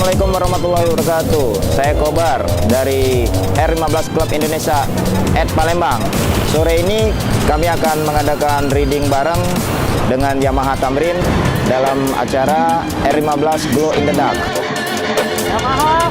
Assalamualaikum warahmatullahi wabarakatuh. Saya Kobar dari R15 Club Indonesia at Palembang. Sore ini kami akan mengadakan reading bareng dengan Yamaha Tamrin dalam acara R15 Glow in the Dark. Yamaha,